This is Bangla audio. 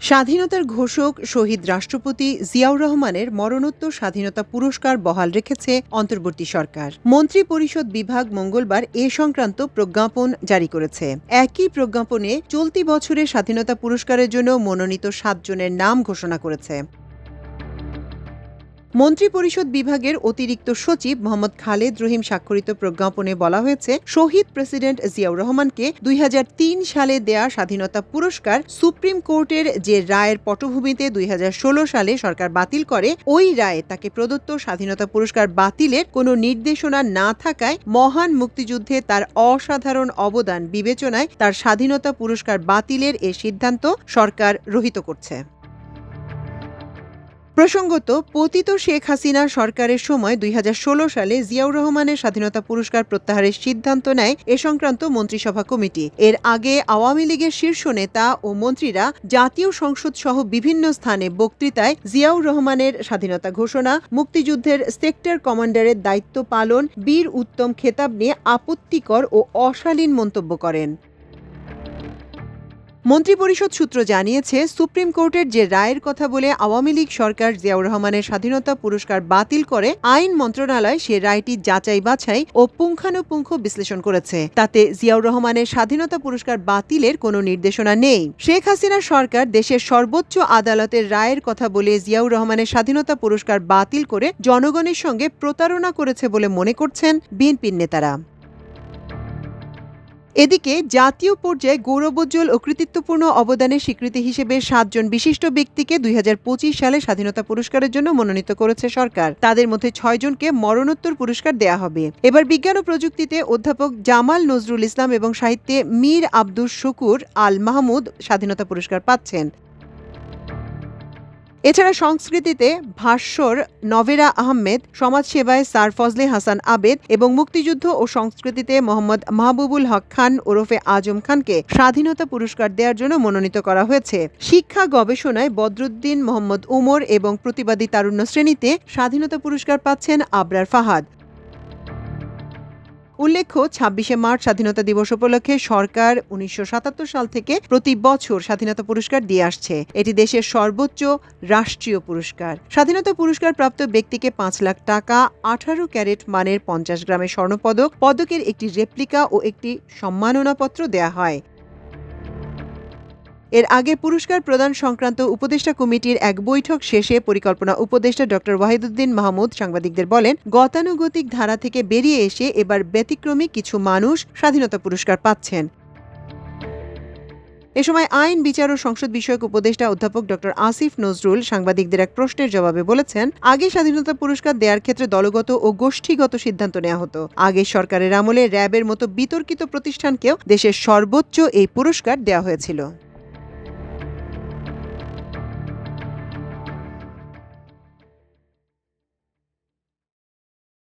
স্বাধীনতার ঘোষক শহীদ রাষ্ট্রপতি জিয়াউর রহমানের মরণোত্তর স্বাধীনতা পুরস্কার বহাল রেখেছে অন্তর্বর্তী সরকার। মন্ত্রিপরিষদ বিভাগ মঙ্গলবার এ সংক্রান্ত প্রজ্ঞাপন জারি করেছে। একই প্রজ্ঞাপনে চলতি বছরের স্বাধীনতা পুরস্কারের জন্য মনোনীত ৭ জনের নাম ঘোষণা করেছে। মন্ত্রিপরিষদ বিভাগের অতিরিক্ত সচিব মোহাম্মদ খালেদ রহিম স্বাক্ষরিত প্রজ্ঞাপনে বলা হয়েছে, শহীদ প্রেসিডেন্ট জিয়াউর রহমানকে ২০০৩ সালে দেয়া স্বাধীনতা পুরস্কার সুপ্রিম কোর্টের যে রায়ের পটভূমিতে ২০১৬ সালে সরকার বাতিল করে, ওই রায়ে তাকে প্রদত্ত স্বাধীনতা পুরস্কার বাতিলের কোনো নির্দেশনা না থাকায় মহান মুক্তিযুদ্ধে তার অসাধারণ অবদান বিবেচনায় তার স্বাধীনতা পুরস্কার বাতিলের এ সিদ্ধান্ত সরকার রহিত করছে। প্রসঙ্গত, পতিত শেখ হাসিনা সরকারের সময় ২০১৬ সালে জিয়াউর রহমানের স্বাধীনতা পুরস্কার প্রত্যাহারের সিদ্ধান্ত নেয় এ সংক্রান্ত মন্ত্রিসভা কমিটি। এর আগে আওয়ামী লীগের শীর্ষ নেতা ও মন্ত্রীরা জাতীয় সংসদ সহ বিভিন্ন স্থানে বক্তৃতায় জিয়াউর রহমানের স্বাধীনতা ঘোষণা, মুক্তিযুদ্ধের সেক্টর কমান্ডারের দায়িত্ব পালন, বীর উত্তম খেতাব নিয়ে আপত্তিকর ও অশালীন মন্তব্য করেন। মন্ত্রিপরিষদ সূত্র জানিয়েছে, সুপ্রিম কোর্টের যে রায়ের কথা বলে আওয়ামী লীগ সরকার জিয়াউর রহমানের স্বাধীনতা পুরস্কার বাতিল করে, আইন মন্ত্রণালয় সে রায়টি যাচাই বাছাই ও পুঙ্খানুপুঙ্খ বিশ্লেষণ করেছে। তাতে জিয়াউর রহমানের স্বাধীনতা পুরস্কার বাতিলের কোনো নির্দেশনা নেই। শেখ হাসিনা সরকার দেশের সর্বোচ্চ আদালতের রায়ের কথা বলে জিয়াউর রহমানের স্বাধীনতা পুরস্কার বাতিল করে জনগণের সঙ্গে প্রতারণা করেছে বলে মনে করছেন বিএনপির নেতারা। এদিকে জাতীয় পর্যায়ে গৌরবোজ্জ্বল ও কৃতিত্বপূর্ণ অবদানের স্বীকৃতি হিসেবে ৭ জন বিশিষ্ট ব্যক্তিকে ২০২৫ সালে স্বাধীনতা পুরস্কারের জন্য মনোনীত করেছে সরকার। তাদের মধ্যে ৬ জনকে মরণোত্তর পুরস্কার দেয়া হবে। এবার বিজ্ঞান ও প্রযুক্তিতে অধ্যাপক জামাল নজরুল ইসলাম এবং সাহিত্যে মীর আব্দুস শুকুর আল মাহমুদ স্বাধীনতা পুরস্কার পাচ্ছেন। এছাড়া সংস্কৃতিতে ভাস্বর নভেরা আহমেদ, সমাজসেবায় স্যার ফজলে হাসান আবেদ এবং মুক্তিযুদ্ধ ও সংস্কৃতিতে মোহাম্মদ মাহবুবুল হক খান ওরফে আজম খানকে স্বাধীনতা পুরস্কার দেওয়ার জন্য মনোনীত করা হয়েছে। শিক্ষা গবেষণায় বদরুদ্দিন মোহাম্মদ উমর এবং প্রতিবাদী তারুণ্য শ্রেণীতে স্বাধীনতা পুরস্কার পাচ্ছেন আবরার ফাহাদ। উল্লেখ্য, ২৬শে মার্চ স্বাধীনতা দিবস উপলক্ষে সরকার ১৯৭৭ সাল থেকে প্রতি বছর স্বাধীনতা পুরস্কার দিয়ে আসছে। এটি দেশের সর্বোচ্চ রাষ্ট্রীয় পুরস্কার। স্বাধীনতা পুরস্কার প্রাপ্ত ব্যক্তিকে ৫ লাখ টাকা, ১৮ ক্যারেট মানের ৫০ গ্রামের স্বর্ণপদক, পদকের একটি রেপ্লিকা ও একটি সম্মাননাপত্র দেয়া হয়। এর আগে পুরস্কার প্রদান সংক্রান্ত উপদেষ্টা কমিটির এক বৈঠক শেষে পরিকল্পনা উপদেষ্টা ড ওয়াহিদুদ্দিন মাহমুদ সাংবাদিকদের বলেন, গতানুগতিক ধারা থেকে বেরিয়ে এসে এবার ব্যতিক্রমী কিছু মানুষ স্বাধীনতা পুরস্কার পাচ্ছেন। এ সময় আইন, বিচার ও সংসদ বিষয়ক উপদেষ্টা অধ্যাপক ড আসিফ নজরুল সাংবাদিকদের এক প্রশ্নের জবাবে বলেছেন, আগে স্বাধীনতা পুরস্কার দেওয়ার ক্ষেত্রে দলগত ও গোষ্ঠীগত সিদ্ধান্ত নেওয়া হতো। আগের সরকারের আমলে র্যাবের মতো বিতর্কিত প্রতিষ্ঠানকেও দেশের সর্বোচ্চ এই পুরস্কার দেওয়া হয়েছিল।